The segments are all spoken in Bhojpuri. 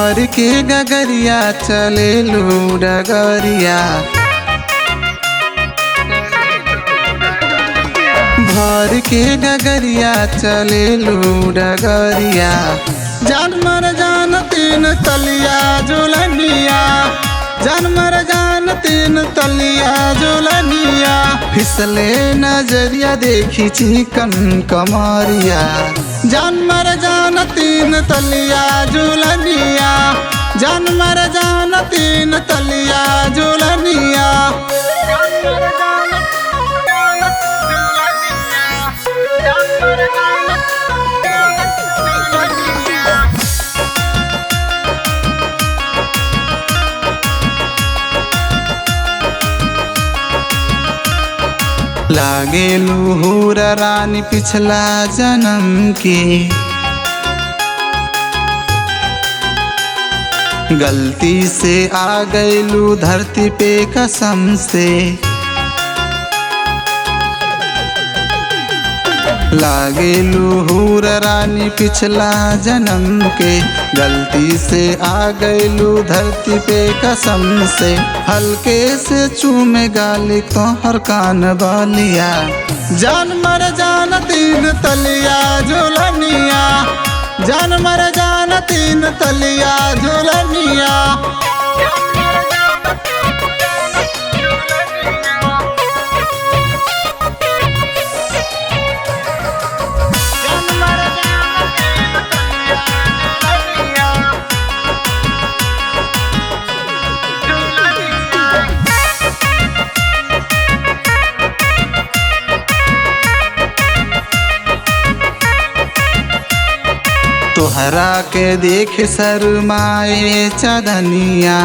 भर के गगरिया चले लू डगरिया, भर के गगरिया चले लू डगरिया। जान मर जान तीन तलिया झुलनिया, जान मर जान तीन तलिया झुलनिया। फिसले नजरिया देखी चिकन कमरिया, जान मर जान तीन तलिया झुलनिया, जान मर जान तीन तलिया झुलनिया। लागे लूहुर रानी पिछला जन्म की, गलती से आ गईलू धरती पे कसम से। लागे लूहुर रानी पिछला जन्म के, गलती से आ गईलू धरती पे कसम से। हल्के से चूमे गाली तोहर कान बालिया, जान मर जान तीन तलिया झुलनिया, जान मर जान तीन तलिया झुलनिया। तोहरा के देख शर्माए चदनिया,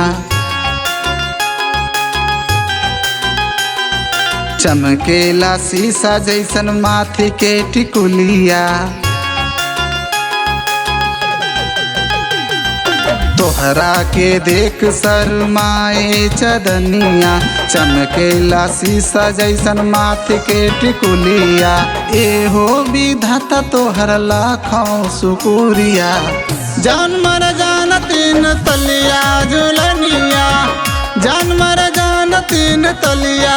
चमकेला शीशा जैसन माथे के टिकुलिया। तोहरा के देख शर्माए चदनिया, चमकेला शीशा जैसन माथे के टिकुलिया। एहो विधाता तोहर लाखों शुक्रिया, जान मर जान तीन तलिया झुलनिया, जान मर जान तीन तलिया